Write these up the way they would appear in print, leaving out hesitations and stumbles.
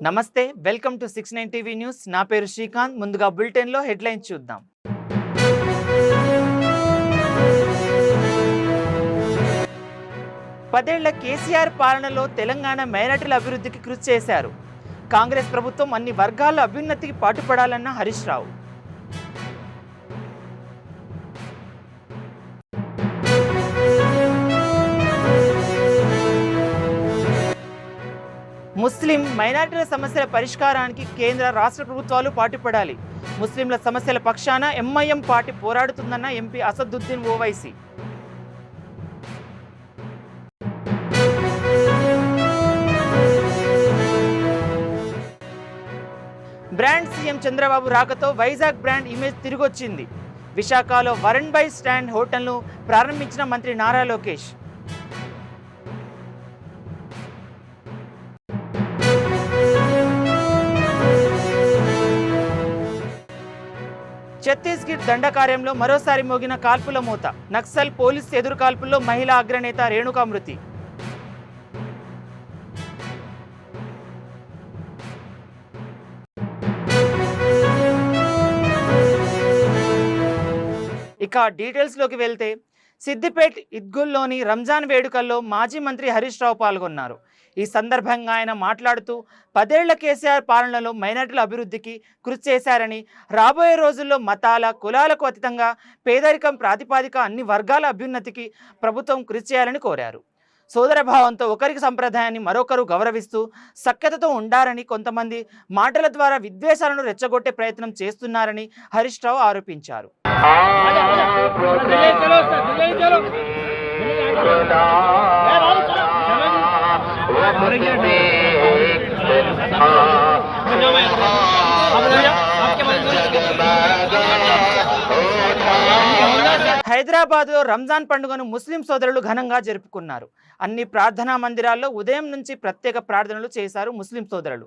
నమస్తే, welcome to 69 TV news. నా పేరు శ్రీకాంత్. ముందుగా బులెటిన్లో హెడ్లైన్స్ చూద్దాం. పదేళ్ల కేసీఆర్ పాలనలో తెలంగాణ మైనార్టీల అభివృద్ధికి కృషి చేశారు. కాంగ్రెస్ ప్రభుత్వం అన్ని వర్గాల అభ్యున్నతికి పాటుపడాలన్న హరీష్ రావు. ముస్లిం మైనారిటీల సమస్యల పరిష్కారానికి కేంద్ర రాష్ట్ర ప్రభుత్వాలు పాటుపడాలి. ముస్లింల సమస్యల పక్షాన ఎంఐఎం పార్టీ పోరాడుతుందన్న MP Asaduddin Owaisi. Brand CM Chandrababu రాకతో వైజాగ్ బ్రాండ్ ఇమేజ్ తిరిగొచ్చింది. విశాఖలో వరుణ్ బై స్టాండ్ హోటల్ను ప్రారంభించిన మంత్రి నారా లోకేష్. ఛత్తీస్గఢ్ దండకార్యంలో మరోసారి మోగిన కాల్పుల మోత. నక్సల్ పోలీస్ ఎదురు కాల్పుల్లో మహిళా అగ్రనేత రేణుకా మృతి. ఇక డీటెయిల్స్లోకి వెళ్తే, సిద్దిపేట్ ఇద్గుల్లోని రంజాన్ వేడుకల్లో మాజీ మంత్రి హరీష్ రావు పాల్గొన్నారు. ఈ సందర్భంగా ఆయన మాట్లాడుతూ, పదేళ్ల కేసీఆర్ పాలనలో మైనార్టీల అభివృద్ధికి కృషి చేశారని, రాబోయే రోజుల్లో మతాల కులాలకు అతీతంగా పేదరికం ప్రాతిపాదిక అన్ని వర్గాల అభ్యున్నతికి ప్రభుత్వం కృషి చేయాలని కోరారు. సోదరభావంతో ఒకరికి సంప్రదాయాన్ని మరొకరు గౌరవిస్తూ సఖ్యతతో ఉండాలని, కొంతమంది మాటల ద్వారా విద్వేషాలను రెచ్చగొట్టే ప్రయత్నం చేస్తున్నారని హరీష్ రావు ఆరోపించారు. హైదరాబాద్లో రంజాన్ పండుగను ముస్లిం సోదరులు ఘనంగా జరుపుకున్నారు. అన్ని ప్రార్థనా మందిరాల్లో ఉదయం నుంచి ప్రత్యేక ప్రార్థనలు చేశారు ముస్లిం సోదరులు.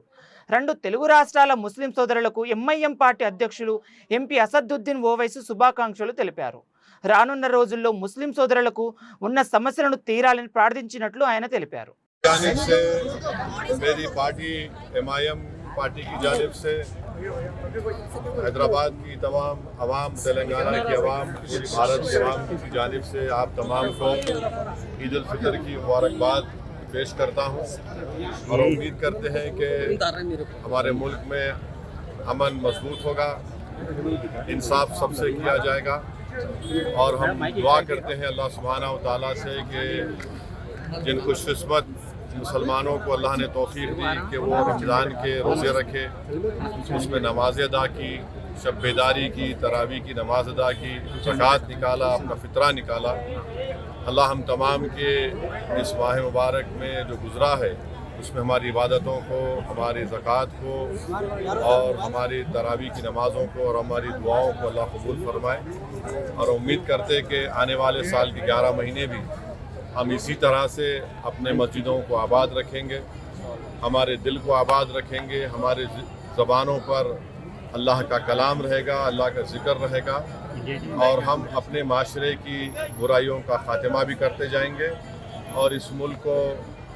2 తెలుగు రాష్ట్రాల ముస్లిం సోదరులకు ఎంఐఎం పార్టీ అధ్యక్షులు ఎంపీ అసదుద్దీన్ ఓవైసీ శుభాకాంక్షలు తెలిపారు. రానున్న రోజుల్లో ముస్లిం సోదరులకు ఉన్న సమస్యలను తీరాలని ప్రార్థించినట్లు ఆయన తెలిపారు. पार्टी की जानिब से हैदराबाद की तमाम अवाम, तेलंगाना की अवाम, पूरी भारत की अवाम की जानिब से आप तमाम को ईद उल फितर की मुबारकबाद पेश करता हूँ और उम्मीद करते हैं कि हमारे मुल्क में अमन मजबूत होगा, इंसाफ सबसे किया जाएगा और हम दुआ करते हैं अल्लाह सुब्हानहू व तआला से कि जिन खुशकिस्मत मुसलमानों को अल्लाह ने तौफीक दी कि वो रमज़ान के रोज़े रखे, उसमें नमाज़ अदा की, शब बेदारी की, तरावी की नमाज अदा की, ज़कात निकाला, अपना फ़ितरा निकाला। अल्लाह हम तमाम के इस माह मुबारक में जो गुज़रा है उसमें हमारी इबादतों को, हमारी ज़कात को और हमारी तरावी की नमाज़ों को और हमारी दुआओं को अल्लाह कबूल फरमाए और उम्मीद करते कि आने वाले साल के 11 महीने भी हम इसी तरह से अपने मस्जिदों को आबाद रखेंगे, हमारे दिल को आबाद रखेंगे, हमारे ज़बानों पर अल्लाह का कलाम रहेगा, अल्लाह का ज़िक्र रहेगा और हम अपने माशरे की बुराइयों का ख़ात्मा भी करते जाएंगे और इस मुल्क को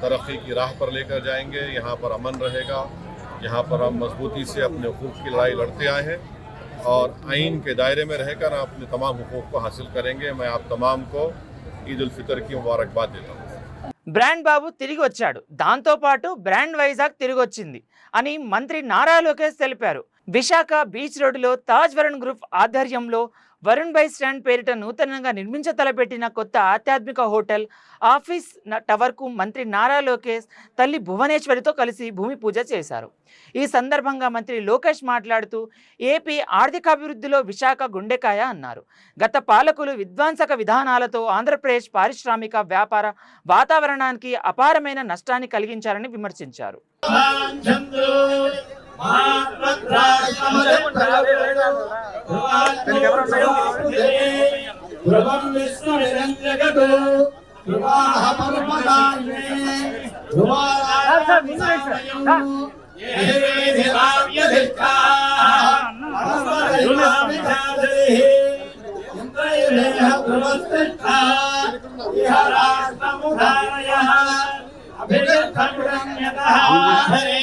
तरक्की की राह पर लेकर जाएंगे। यहाँ पर अमन रहेगा, यहाँ पर हम मजबूती से अपने हुकूक़ की लड़ाई लड़ते आए हैं और आइन के दायरे में रहकर अपने तमाम हुकूक़ को हासिल करेंगे। मैं आप तमाम को ఈద్ ఉల్ ఫితర్ కి ముబారక్బాద్ దేతా హూं. బ్రాండ్ బాబు తిరిగి వచ్చాడు, దాంతో పాటు బ్రాండ్ వైజాగ్ తిరిగి వచ్చింది అని మంత్రి నారా లోకేష్ తెలిపారు. విశాఖ బీచ్ రోడ్డులో తాజ్ వరుణ్ గ్రూప్ ఆధ్వర్యంలో వరుణ్ బై స్టాండ్ పేరిట నూతనంగా నిర్మించ తలపెట్టిన కొత్త ఆధ్యాత్మిక హోటల్ ఆఫీస్ టవర్కు మంత్రి నారా లోకేష్ తల్లి భువనేశ్వరితో కలిసి భూమి పూజ చేశారు. ఈ సందర్భంగా మంత్రి లోకేష్ మాట్లాడుతూ, ఏపీ ఆర్థికాభివృద్ధిలో విశాఖ గుండెకాయ అన్నారు. గత పాలకులు విధ్వంసక విధానాలతో ఆంధ్రప్రదేశ్ పారిశ్రామిక వ్యాపార వాతావరణానికి అపారమైన నష్టాన్ని కలిగించారని విమర్శించారు. हरे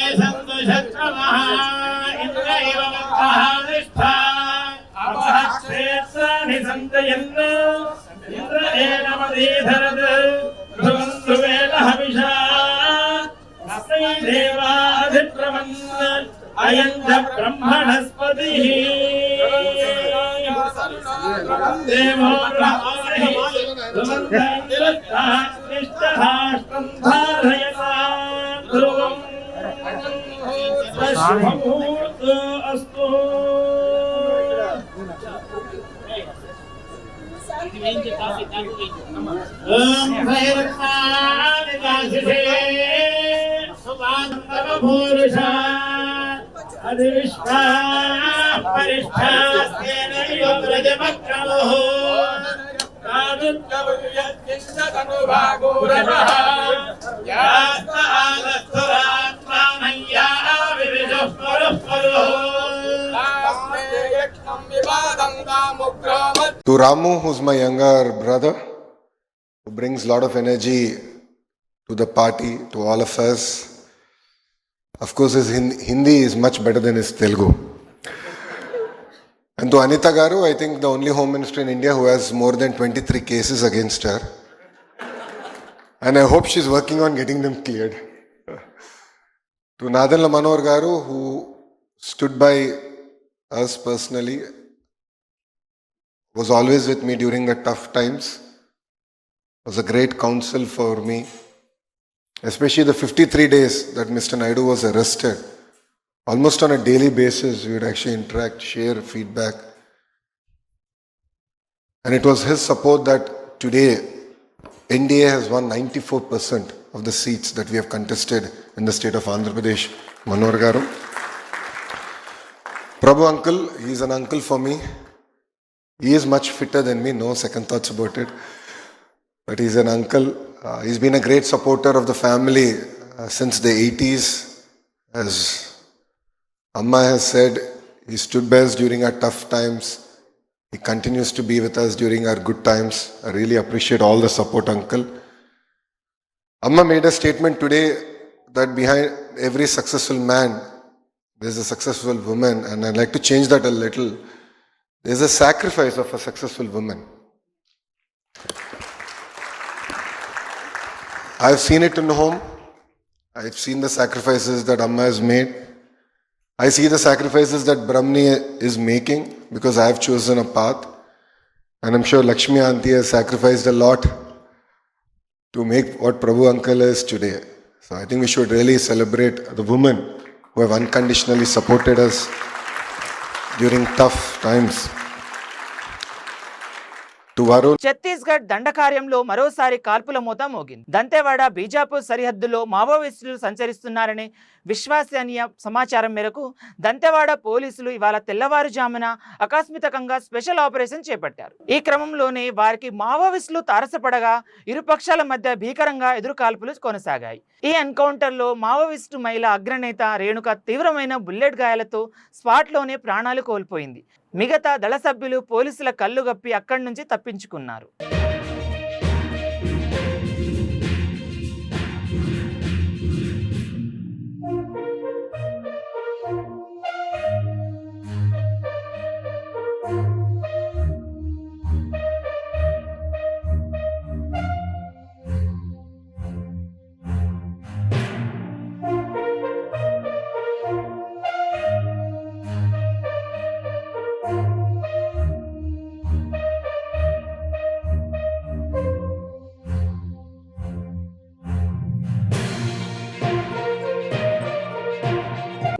To Ramu, who's my younger brother, who brings a lot of energy to the party, to all of us. Of course, his Hindi is much better than his Telugu. And to Anita Garu, I think the only Home Minister in India who has more than 23 cases against her. And I hope she's working on getting them cleared. To Nadanla Manohar Garu, who stood by us personally, was always with me during the tough times, was a great counsel for me, especially the 53 days that Mr. Naidu was arrested. Almost on a daily basis, we would actually interact, share feedback. And it was his support that today NDA has won 94% of the seats that we have contested in the state of Andhra Pradesh. Manohar Garu. Prabhu uncle, he is an uncle for me. He is much fitter than me, no second thoughts about it. But he's an uncle. He's been a great supporter of the family since the 80s. As Amma has said, he stood by us during our tough times. He continues to be with us during our good times. I really appreciate all the support, uncle. Amma made a statement today that behind every successful man, there's a successful woman. And I'd like to change that a little. There's a sacrifice of a successful woman. I've seen it in home. I've seen the sacrifices that Amma has made. I see the sacrifices that Brahmani is making because I have chosen a path. And I'm sure Lakshmi Auntie has sacrificed a lot to make what Prabhu uncle is today. So I think we should really celebrate the women who have unconditionally supported us during tough times. To Varun. Chhattisgarh దండకార్యంలో మరోసారి కాల్పుల మోత మోగింది. దంతెవాడ బీజాపూర్ సరిహద్దులో మావోయిస్టులు సంచరిస్తున్నారనే విశ్వసనీయ సమాచారం మేరకు దంతెవాడ పోలీసులు ఇవాళ తెల్లవారుజామున ఆకస్మికంగా స్పెషల్ ఆపరేషన్ చేపట్టారు. ఈ క్రమంలోనే వారికి మావోయిస్టులు తారసపడగా ఇరు పక్షాల మధ్య భీకరంగా ఎదురు కాల్పులు కొనసాగాయి. ఈ ఎన్కౌంటర్లో మావోయిస్టు మహిళ అగ్రనేత రేణుక తీవ్రమైన బుల్లెట్ గాయాలతో స్పాట్లోనే ప్రాణాలు కోల్పోయింది. మిగతా దళ సభ్యులు పోలీసుల కళ్ళు గప్పి అక్కడి నుంచి తప్పించుకున్నారు.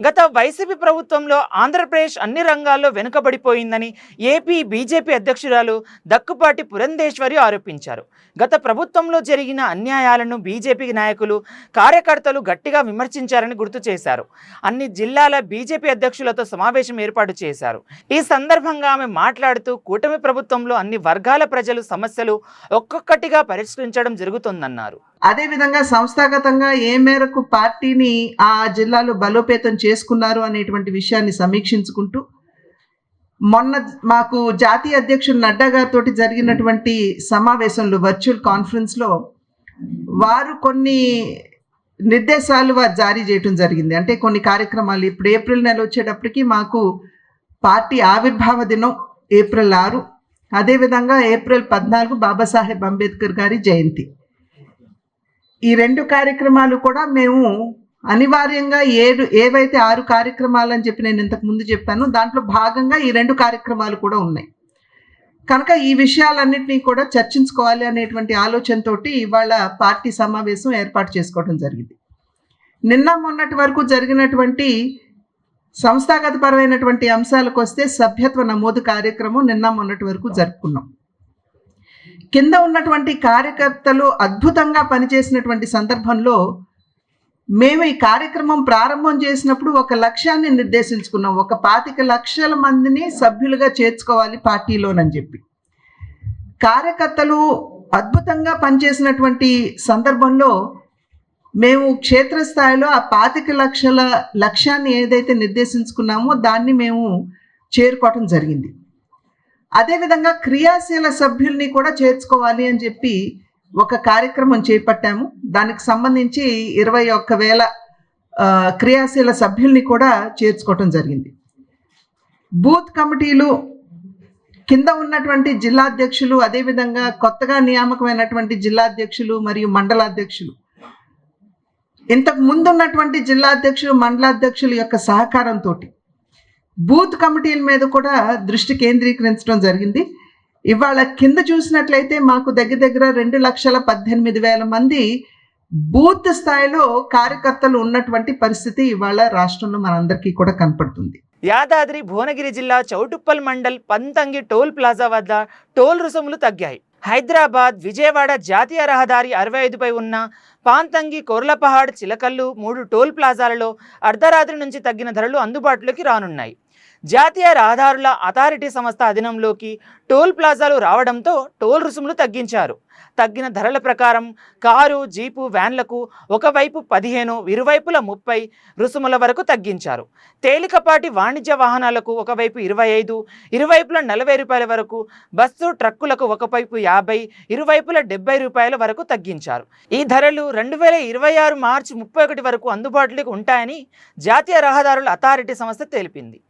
గత వైసీపీ ప్రభుత్వంలో ఆంధ్రప్రదేశ్ అన్ని రంగాల్లో వెనుకబడిపోయిందని ఏపీ బీజేపీ అధ్యక్షురాలు దక్కుపాటి పురంధేశ్వరి ఆరోపించారు. గత ప్రభుత్వంలో జరిగిన అన్యాయాలను బీజేపీ నాయకులు కార్యకర్తలు గట్టిగా విమర్శించారని గుర్తు చేశారు. అన్ని జిల్లాల బీజేపీ అధ్యక్షులతో సమావేశం ఏర్పాటు చేశారు. ఈ సందర్భంగా ఆమె మాట్లాడుతూ కూటమి ప్రభుత్వంలో అన్ని వర్గాల ప్రజలు సమస్యలు ఒక్కొక్కటిగా పరిష్కరించడం జరుగుతుందన్నారు. అదేవిధంగా సంస్థాగతంగా ఏ మేరకు పార్టీని ఆ జిల్లాలో బలోపేతం చేసుకున్నారు అనేటువంటి విషయాన్ని సమీక్షించుకుంటూ మొన్న మాకు జాతీయ అధ్యక్షుడు నడ్డా గారితో జరిగినటువంటి సమావేశంలో వర్చువల్ కాన్ఫరెన్స్లో వారు కొన్ని నిర్దేశాలు వారు జారీ చేయటం జరిగింది. అంటే కొన్ని కార్యక్రమాలు ఇప్పుడు ఏప్రిల్ నెల వచ్చేటప్పటికి మాకు పార్టీ ఆవిర్భావ దినం ఏప్రిల్ 6, అదేవిధంగా ఏప్రిల్ 14 బాబాసాహెబ్ అంబేద్కర్ గారి జయంతి. ఈ 2 కార్యక్రమాలు కూడా మేము అనివార్యంగా ఏవైతే 6 కార్యక్రమాలు అని చెప్పి నేను ఇంతకు ముందు చెప్పాను, దాంట్లో భాగంగా ఈ 2 కార్యక్రమాలు కూడా ఉన్నాయి. కనుక ఈ విషయాలన్నింటినీ కూడా చర్చించుకోవాలి అనేటువంటి ఆలోచనతోటి ఇవాళ పార్టీ సమావేశం ఏర్పాటు చేసుకోవడం జరిగింది. నిన్న మొన్నటి వరకు జరిగినటువంటి సంస్థాగతపరమైనటువంటి అంశాలకు వస్తే సభ్యత్వ నమోదు కార్యక్రమం నిన్న మొన్నటి వరకు జరుపుకున్నాం. కింద ఉన్నటువంటి కార్యకర్తలు అద్భుతంగా పనిచేసినటువంటి సందర్భంలో మేము ఈ కార్యక్రమం ప్రారంభం చేసినప్పుడు ఒక లక్ష్యాన్ని నిర్దేశించుకున్నాం. ఒక 25 లక్షల మందిని సభ్యులుగా చేర్చుకోవాలి పార్టీలోనని చెప్పి. కార్యకర్తలు అద్భుతంగా పనిచేసినటువంటి సందర్భంలో మేము క్షేత్రస్థాయిలో ఆ 25 లక్షల లక్ష్యాన్ని ఏదైతే నిర్దేశించుకున్నామో దాన్ని మేము చేరుకోవటం జరిగింది. అదేవిధంగా క్రియాశీల సభ్యుల్ని కూడా చేర్చుకోవాలి అని చెప్పి ఒక కార్యక్రమం చేపట్టాము. దానికి సంబంధించి 21,000 క్రియాశీల సభ్యుల్ని కూడా చేర్చుకోవటం జరిగింది. బూత్ కమిటీలు, కింద ఉన్నటువంటి జిల్లాధ్యక్షులు, అదేవిధంగా కొత్తగా నియామకమైనటువంటి జిల్లాధ్యక్షులు మరియు మండలాధ్యక్షులు, ఇంతకు ముందు ఉన్నటువంటి జిల్లాధ్యక్షులు మండలాధ్యక్షుల యొక్క సహకారంతో బూత్ కమిటీల మీద కూడా దృష్టి కేంద్రీకరించడం జరిగింది. ఇవాళ కింద చూసినట్లయితే మాకు దగ్గర 2,18,000 మంది బూత్ స్థాయిలో కార్యకర్తలు ఉన్నటువంటి పరిస్థితి ఇవాళ రాష్ట్రంలో మనందరికీ కూడా కనపడుతుంది. యాదాద్రి భువనగిరి జిల్లా చౌటుప్పల్ మండల్ పంతంగి టోల్ ప్లాజా వద్ద టోల్ రుసుములు తగ్గాయి. హైదరాబాద్ విజయవాడ జాతీయ రహదారి 65పై ఉన్న పాంతంగి, కొర్లపహాడ్, చిలకల్లు 3 టోల్ ప్లాజాలలో అర్ధరాత్రి నుంచి తగ్గిన ధరలు అందుబాటులోకి రానున్నాయి. జాతీయ రహదారుల అథారిటీ సంస్థ అధీనంలోకి టోల్ ప్లాజాలు రావడంతో టోల్ రుసుములు తగ్గించారు. తగ్గిన ధరల ప్రకారం కారు, జీపు, వ్యాన్లకు ఒకవైపు 15, ఇరువైపుల 30 రుసుముల వరకు తగ్గించారు. తేలికపాటి వాణిజ్య వాహనాలకు ఒకవైపు 25, ఇరువైపుల 40 రూపాయల వరకు, బస్సు, ట్రక్కులకు ఒకవైపు 50, ఇరువైపుల 70 రూపాయల వరకు తగ్గించారు. ఈ ధరలు 2026 మార్చి 31 వరకు అందుబాటులోకి ఉంటాయని జాతీయ రహదారుల అథారిటీ సంస్థ తెలిపింది.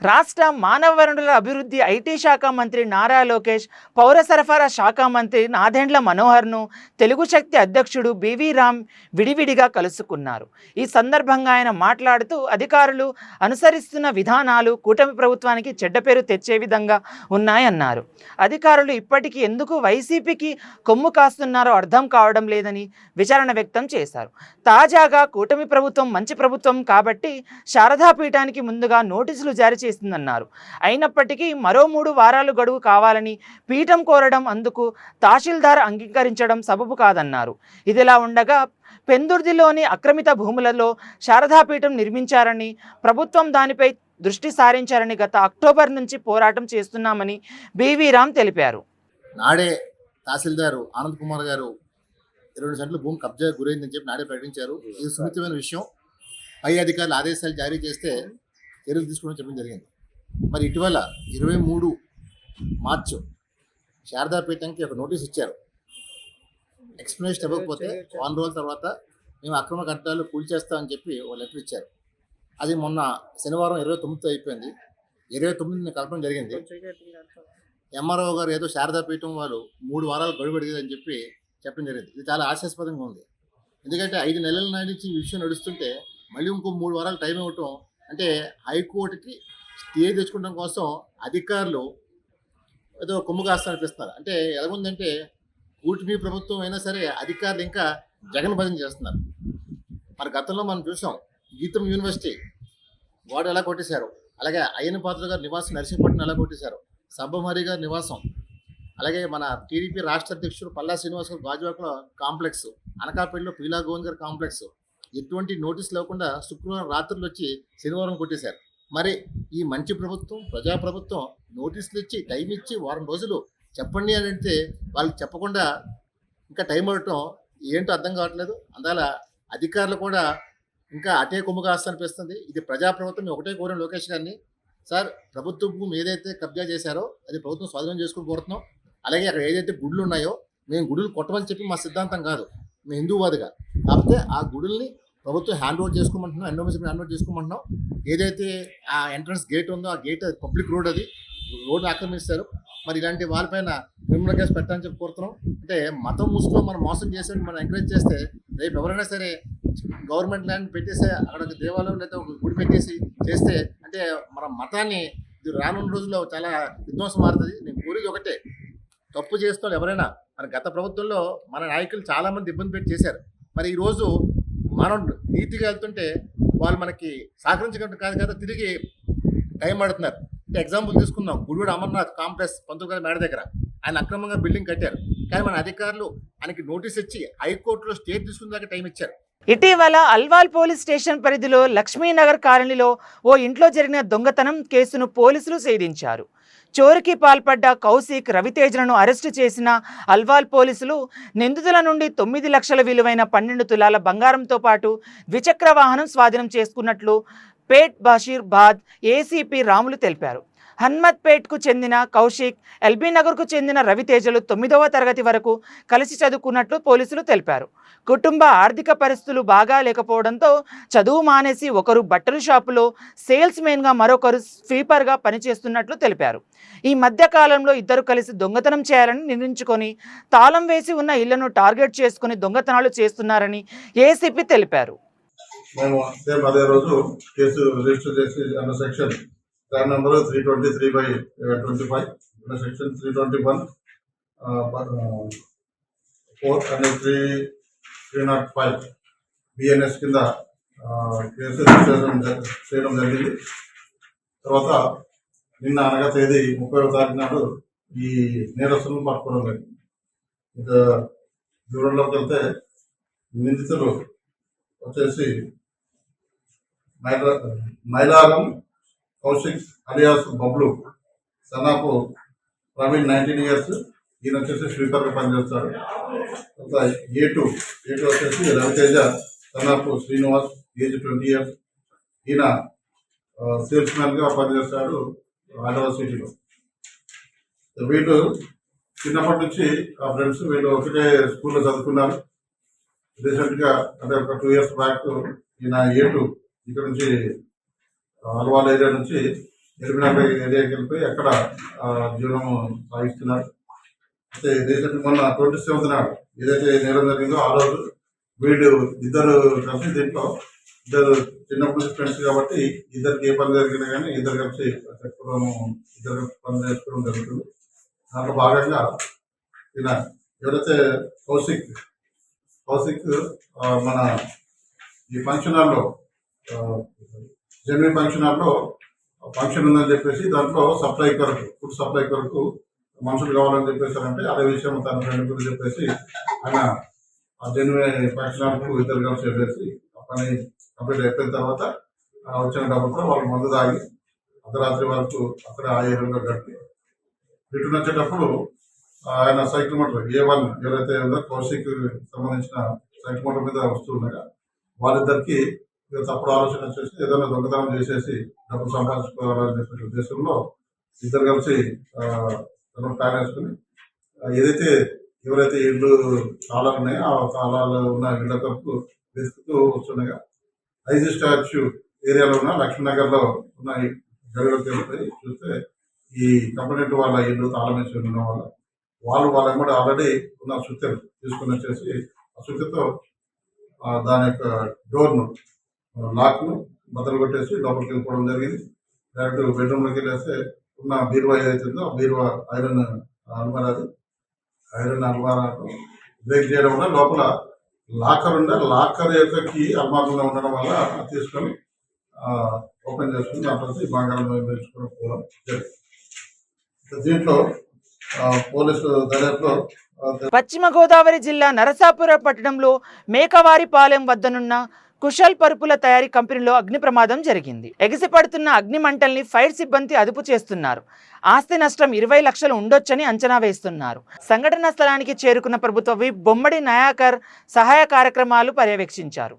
రాష్ట్ర మానవ వనరుల అభివృద్ధి ఐటీ శాఖ మంత్రి నారా లోకేష్, పౌర సరఫరా శాఖ మంత్రి నాదెండ్ల మనోహర్ను తెలుగు శక్తి అధ్యక్షుడు బివి రామ్ విడివిడిగా కలుసుకున్నారు. ఈ సందర్భంగా ఆయన మాట్లాడుతూ అధికారులు అనుసరిస్తున్న విధానాలు కూటమి ప్రభుత్వానికి చెడ్డ పేరు తెచ్చే విధంగా ఉన్నాయన్నారు. అధికారులు ఇప్పటికీ ఎందుకు వైసీపీకి కొమ్ము కాస్తున్నారో అర్థం కావడం లేదని విచారణ వ్యక్తం చేశారు. తాజాగా కూటమి ప్రభుత్వం మంచి ప్రభుత్వం కాబట్టి శారదా పీఠానికి ముందుగా నోటీసులు జారీ చేసిందన్నారు. అయినప్పటికీ మరో 3 వారాలు గడువు కావాలని పీఠం కోరడం, అందుకు తహసీల్దార్ అంగీకరించడం సబబు కాదన్నారు. ఇదిలా ఉండగా పెందుర్తిలోని ఆక్రమిత భూములలో శారదాపీఠం నిర్మించారని, ప్రభుత్వం దానిపై దృష్టి సారించారని గత అక్టోబర్ నుంచి పోరాటం చేస్తున్నామని బివి రామ్ తెలిపారు. నాడే తహసీల్దారు ఆనంద్ కుమార్ గారు 20 సెంట్ల భూమి కబ్జా గురైందని చెప్పి నాడే ప్రకటించారు. ఇది సున్నితమైన విషయం. పై అధికారులు ఆదేశాలు జారీ చేస్తే చర్యలు తీసుకోవడం చెప్పడం జరిగింది. మరి ఇటీవల 23 మార్చి శారదాపీఠంకి ఒక నోటీస్ ఇచ్చారు. ఎక్స్ప్లెనేషన్ ఇవ్వకపోతే 1 రోజుల తర్వాత మేము అక్రమ కట్టడాలు కూల్చేస్తామని చెప్పి ఒక లెటర్ ఇచ్చారు. అది మొన్న శనివారం 29తో అయిపోయింది. 29ని కలపడం జరిగింది. ఎంఆర్ఓ గారు ఏదో శారదాపీఠం వాళ్ళు 3 వారాలు గడువు అడిగేదని చెప్పి చెప్పడం జరిగింది. ఇది చాలా ఆశాస్పదంగా ఉంది. ఎందుకంటే 5 నెలల నాటి నుంచి ఈ విషయం నడుస్తుంటే మళ్ళీ ఇంకో 3 వారాలు టైం ఇవ్వటం అంటే హైకోర్టుకి స్టే తెచ్చుకోవడం కోసం అధికారులు ఏదో కొమ్ము కాస్తానిపిస్తున్నారు. అంటే ఎలాగుందంటే కూటమి ప్రభుత్వం అయినా సరే అధికారులు ఇంకా జగన్ భజన చేస్తున్నారు. మరి గతంలో మనం చూసాం గీతం యూనివర్సిటీ వాడు ఎలా కొట్టేశారు, అలాగే అయ్యన పాత్ర గారి నివాసం నరసింహపట్నం ఎలా కొట్టేశారు, సబ్బమహరి గారి నివాసం, అలాగే మన టీడీపీ రాష్ట్ర అధ్యక్షుడు పల్లా శ్రీనివాస్ గారు గాజువాకలో కాంప్లెక్స్, అనకాపల్లిలో పీలా గోవింద్ గారి కాంప్లెక్స్ ఎటువంటి నోటీస్ లేకుండా శుక్రవారం రాత్రులు వచ్చి శనివారం కొట్టేశారు. మరి ఈ మంచి ప్రభుత్వం ప్రజాప్రభుత్వం నోటీసులు ఇచ్చి టైం ఇచ్చి వారం రోజులు చెప్పండి అని అంటే వాళ్ళకి చెప్పకుండా ఇంకా టైం అడటం ఏంటో అర్థం కావట్లేదు. అందువల్ల అధికారులు కూడా ఇంకా అటే కొమ్ము కాస్తానిపిస్తుంది. ఇది ప్రజాప్రభుత్వం ఒకటే కోరిన లోకేష్ గారిని, సార్ ప్రభుత్వ భూమి ఏదైతే కబ్జా చేశారో అది ప్రభుత్వం స్వాధీనం చేసుకుని కోరుతున్నాం. అలాగే అక్కడ ఏదైతే గుడులు ఉన్నాయో మేము గుడులు కొట్టమని చెప్పి మా సిద్ధాంతం కాదు, మేము హిందూవాదిగా, కాకపోతే ఆ గుడుల్ని ప్రభుత్వం హ్యాండ్ ఓవర్ చేసుకోమంటున్నాం, ఎండోమెంట్స్ హ్యాండ్ ఓవర్ చేసుకోమంటున్నాం. ఏదైతే ఆ ఎంట్రన్స్ గేట్ ఉందో ఆ గేట్ పబ్లిక్ రోడ్, అది రోడ్ని ఆక్రమిస్తారు. మరి ఇలాంటి వాళ్ళపైన క్రిమినల్ కేసు పెట్టాలని చెప్పి కోరుతున్నాం. అంటే మతం ముసుగులో మనం మోసం చేసి మనం ఎంకరేజ్ చేస్తే రేపు ఎవరైనా సరే గవర్నమెంట్ ల్యాండ్ పెట్టేసి అక్కడ ఒక దేవాలయం లేదా ఒక గుడి పెట్టేసి చేస్తే అంటే మన మతాన్ని ఇది రానున్న రోజుల్లో చాలా విధ్వంసం మారుతుంది. నేను కోరేది ఒకటే, తప్పు చేస్తున్న ఎవరైనా మన గత ప్రభుత్వంలో మన నాయకులు చాలామంది ఇబ్బంది పెట్టి చేశారు. మరి ఈరోజు మనం నీతిగా వెళ్తుంటే వాళ్ళు మనకి సహకరించడం కాదు కదా, తిరిగి టైం పడుతున్నారు. అంటే ఎగ్జాంపుల్ తీసుకుందాం, గుడివాడ అమర్నాథ్ కాంప్లెక్స్ 19 మేడ దగ్గర ఆయన అక్రమంగా బిల్డింగ్ కట్టారు. కానీ మన అధికారులు ఆయనకి నోటీస్ ఇచ్చి హైకోర్టులో స్టే తీసుకున్న దాకా టైం ఇచ్చారు. ఇటీవల అల్వాల్ పోలీస్ స్టేషన్ పరిధిలో లక్ష్మీనగర్ కాలనీలో ఓ ఇంట్లో జరిగిన దొంగతనం కేసును పోలీసులు ఛేదించారు. చోరీకి పాల్పడ్డ కౌశిక్, రవితేజలను అరెస్టు చేసిన అల్వాల్ పోలీసులు నిందితుల నుండి 9 లక్షల విలువైన 12 తులాల బంగారంతో పాటు ద్విచక్ర వాహనం స్వాధీనం చేసుకున్నట్లు పేట్ బషీర్బాద్ ఏసీపీ రాములు తెలిపారు. హన్మత్పేట్కు చెందిన కౌశిక్, ఎల్బీ నగర్కు చెందిన రవితేజలు 9వ తరగతి వరకు కలిసి చదువుకున్నట్లు పోలీసులు తెలిపారు. కుటుంబ ఆర్థిక పరిస్థితులు బాగా లేకపోవడంతో చదువు మానేసి ఒకరు బట్టల షాపులో సేల్స్ మెన్గా, మరొకరు స్వీపర్గా పనిచేస్తున్నట్లు తెలిపారు. ఈ మధ్య కాలంలో ఇద్దరు కలిసి దొంగతనం చేయాలని నిర్ణయించుకొని తాళం వేసి ఉన్న ఇళ్లను టార్గెట్ చేసుకుని దొంగతనాలు చేస్తున్నారని ఏసీపీ తెలిపారు. మేము సేమ్ అదే రోజు కేసు రిజిస్టర్ చేసి under section crime number 323/25 section 321 4 and 305 BNS కింద కేసు రిజిస్ట్రేషన్ చేయడం జరిగింది. తర్వాత నిన్న అనగా తేదీ 30వ తారీఖు నాడు ఈ నేరస్తులను పట్టుకోవడం జరిగింది. ఇంకా వివరంలోకి వెళ్తే నిందితులు వచ్చేసి మైలారం కౌశిక్ అలియాస్ బబ్లు, సనాపు ప్రవీణ్ 19 years, ఈయన వచ్చేసి స్వీపర్గా పనిచేస్తాడు. A2 వచ్చేసి రవితేజ, సనాపు శ్రీనివాస్, ఏజ్ 20 years, ఈయన సేల్స్ మ్యాన్గా పనిచేస్తాడు హైదరాబాద్ సిటీలో. వీళ్ళు చిన్నప్పటి నుంచి ఆ ఫ్రెండ్స్, వీళ్ళు ఒకటే స్కూల్లో చదువుకున్నారు. రీసెంట్గా అంటే ఒక 2 years బ్యాక్ ఈయన A2 ఇక్కడ నుంచి అల్వాల్ ఏరియా నుంచి ఎల్బీనగర్ ఏరియాకి వెళ్ళిపోయి అక్కడ జీవనం సాగిస్తున్నారు. అయితే రీసెంట్ మొన్న 27th నాడు ఏదైతే నేరం జరిగిందో ఆ రోజు వీళ్ళు ఇద్దరు కలిసి, దీంట్లో ఇద్దరు చిన్నప్పటి నుంచి ఫ్రెండ్స్ కాబట్టి ఇద్దరికి ఏ పని జరిగినా కానీ ఇద్దరు కలిసి చెప్పుకోవడం, ఇద్దరు పని చేసుకోవడం జరుగుతుంది. దాంట్లో భాగంగా ఈయన ఎవరైతే కౌశిక్ మన ఈ ఫంక్షన్ హాల్లో జెన్యున్ ఫంక్షన్ హాల్లో ఫంక్షన్ ఉందని చెప్పేసి దాంట్లో సప్లై కొరకు, ఫుడ్ సప్లై కొరకు మనుషులు కావాలని చెప్పేసారంటే అదే విషయం తన ఫ్రెండ్ గురించి చెప్పేసి ఆయన ఆ జెన్యున్ ఫంక్షన్ హాల్కు ఇద్దరు కలిసి వెళ్ళేసి పని కంప్లీట్ అయిపోయిన తర్వాత వచ్చిన డబ్బుతో వాళ్ళు మందు తాగి అర్ధరాత్రి వరకు అక్కడ ఆ ఏరియాలో గడిపి రిటర్న్ వచ్చేటప్పుడు ఆయన సైకిల్ మోటార్ A1 ఎవరైతే ఉందో కౌశిక్ సంబంధించిన సైకిల్ మోటార్ మీద వస్తుండగా వాళ్ళిద్దరికి తప్పుడు ఆలోచన వచ్చేసి ఏదైనా దొంగతనం చేసేసి డబ్బులు సంపాదించుకోవాలని చెప్పే ఉద్దేశంలో ఇద్దరు కలిసి ప్లాన్ వేసుకుని ఏదైతే ఎవరైతే ఇళ్ళు తాళాలు ఉన్నాయో ఆ తాళాలు ఉన్న ఇళ్ళ కొరకు వెతుకుతూ వస్తుండగా ఐజీ స్టాచ్యూ ఏరియాలో ఉన్న లక్ష్మీనగర్లో ఉన్న గదిలోకి వెళ్ళిపోయి చూస్తే ఈ కంప్లైంట్ వాళ్ళ ఇల్లు తాళం వేసి ఉండడం వల్ల వాళ్ళకి కూడా ఆల్రెడీ ఉన్న సుత్తెలు తీసుకుని వచ్చేసి ఆ సుత్తెతో దాని యొక్క డోర్ను, లాక్ను బద్దలు కొట్టేసి లోపలికి వెళ్ళిపోవడం జరిగింది. డైరెక్ట్ బెడ్రూమ్లోకి వెళ్ళేస్తే ఉన్న బీరువా ఏదైతే ఉందో ఆ బీరువా ఐరన్ అల్మారా బ్రేక్ చేయడం వల్ల లోపల లాకర్ ఉండే లాకర్ యొక్క కీ అల్మారాలో ఉండడం వల్ల తీసుకొని ఓపెన్ చేసుకుని దాంట్లో బంగారం తెచ్చుకోవడం పోవడం జరిగింది. దీంట్లో పోలీసు దర్యాప్తులో పశ్చిమ గోదావరి జిల్లా నరసాపురం పట్టణంలో మేకవారిపాలెం వద్దనున్న కుశల్ పరుపుల తయారీ కంపెనీలో అగ్ని ప్రమాదం జరిగింది. ఎగిసిపడుతున్న అగ్ని మంటల్ని ఫైర్ సిబ్బంది అదుపు చేస్తున్నారు. ఆస్తి నష్టం 20 లక్షలు ఉండొచ్చని అంచనా వేస్తున్నారు. సంఘటనా స్థలానికి చేరుకున్న ప్రభుత్వ విప్ బొమ్మడి నాయాకర్ సహాయ కార్యక్రమాలు పర్యవేక్షించారు.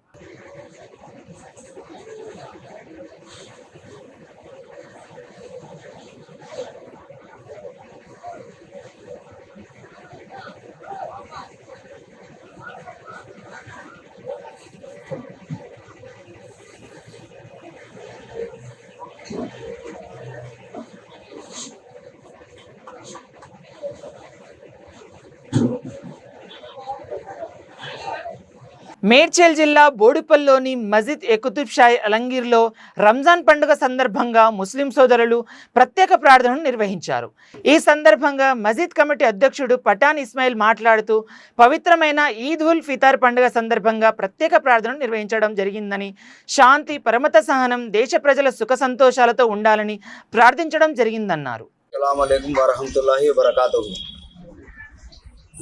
మేడ్చల్ జిల్లా బోడుపల్లిలోని మస్జిద్ కుతుబ్ షాహీ అలంగీర్లో రంజాన్ పండుగ సందర్భంగా ముస్లిం సోదరులు ప్రత్యేక ప్రార్థనలు నిర్వహించారు. ఈ సందర్భంగా మస్జిద్ కమిటీ అధ్యక్షుడు పఠాన్ ఇస్మాయిల్ మాట్లాడుతూ పవిత్రమైన ఈద్ ఉల్ ఫితర్ పండుగ సందర్భంగా ప్రత్యేక ప్రార్థనలు నిర్వహించడం జరిగిందని, శాంతి పరమత సహనం దేశ ప్రజల సుఖ సంతోషాలతో ఉండాలని ప్రార్థించడం జరిగిందన్నారు. అస్సలాము అలైకుం వరహమతుల్లాహి వబరకాతుహు.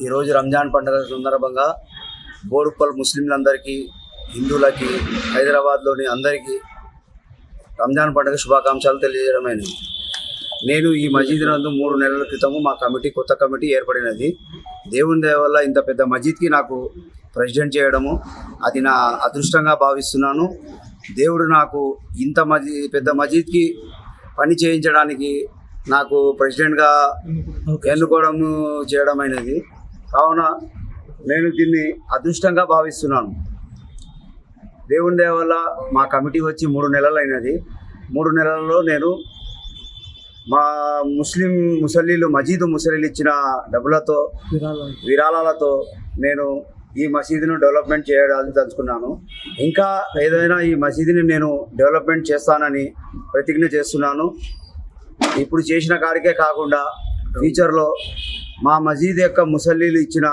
ఈరోజు రంజాన్ పండుగ సందర్భంగా బోడుపల్ ముస్లింలందరికీ, హిందువులకి, హైదరాబాద్లోని అందరికీ రంజాన్ పండుగ శుభాకాంక్షలు తెలియజేయడమైనది. నేను ఈ మసీద్ నందు 3 నెలల క్రితము మా కొత్త కమిటీ ఏర్పడినది. దేవుని దయ వల్ల ఇంత పెద్ద మసీద్కి నాకు ప్రెసిడెంట్ చేయడము అది నా అదృష్టంగా భావిస్తున్నాను. దేవుడు నాకు ఇంత పెద్ద మసీద్కి పని చేయించడానికి నాకు ప్రెసిడెంట్గా ఎన్నుకోవడం చేయడమైనది. కావున నేను దీన్ని అదృష్టంగా భావిస్తున్నాను. దేవుని దయ వల్ల మా కమిటీ వచ్చి 3 నెలలు అయినది. 3 నెలల్లో నేను మా మసీదు ముసలీలు ఇచ్చిన డబ్బులతో, విరాళాలతో నేను ఈ మసీదును డెవలప్మెంట్ చేయడానికి తలుచుకున్నాను. ఇంకా ఏదైనా ఈ మసీదుని నేను డెవలప్మెంట్ చేస్తానని ప్రతిజ్ఞ చేస్తున్నాను. ఇప్పుడు చేసిన కాడికే కాకుండా ఫ్యూచర్లో మా మసీద్ యొక్క ముసల్లీలు ఇచ్చిన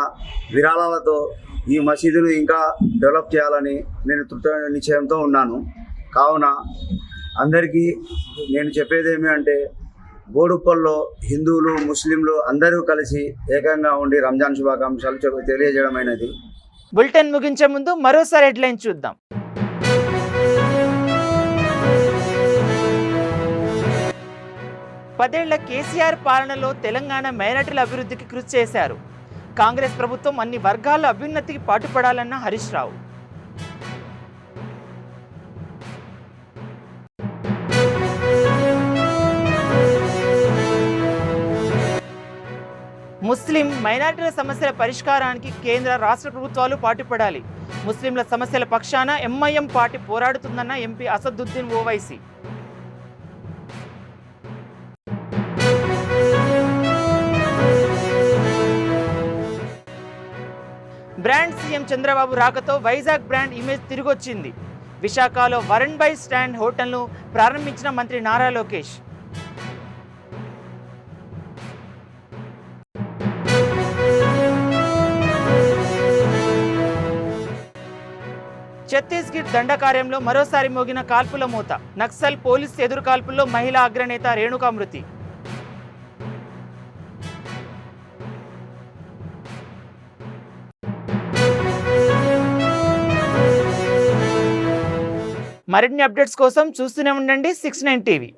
విరాళాలతో ఈ మసీదును ఇంకా డెవలప్ చేయాలని నేను దృఢ నిశ్చయంతో ఉన్నాను. కావున అందరికీ నేను చెప్పేది ఏమి అంటే, బోడుపల్లో హిందువులు, ముస్లింలు అందరూ కలిసి ఏకంగా ఉండి రంజాన్ శుభాకాంక్షలు తెలియజేయడమైనది. బులెటిన్ ముగించే ముందు మరోసారి హెడ్లైన్ చూద్దాం. పదేళ్ల కేసీఆర్ పాలనలో తెలంగాణ మైనార్టీల అభివృద్ధికి కృషి చేశారు. కాంగ్రెస్ ప్రభుత్వం అన్ని వర్గాల అభ్యున్నతికి పాటుపడాలన్న హరీష్ రావు. ముస్లిం మైనార్టీల సమస్యల పరిష్కారానికి కేంద్ర రాష్ట్ర ప్రభుత్వాలు పాటుపడాలి. ముస్లింల సమస్యల పక్షాన ఎంఐఎం పార్టీ పోరాడుతుందన్న MP Asaduddin Owaisi. Brand CM Chandrababu రాకతో వైజాగ్ బ్రాండ్ ఇమేజ్ తిరిగొచ్చింది. విశాఖలో వరుణ్ బై స్టాండ్ హోటల్ను ప్రారంభించిన మంత్రి నారా లోకేష్. ఛత్తీస్గఢ్ దండకార్యంలో మరోసారి మోగిన కాల్పుల మోత. నక్సల్ పోలీస్ ఎదురు కాల్పుల్లో మహిళా అగ్రనేత రేణుకా మృతి. మరిన్ని అప్డేట్స్ కోసం చూస్తూనే ఉండండి 69 టీవీ.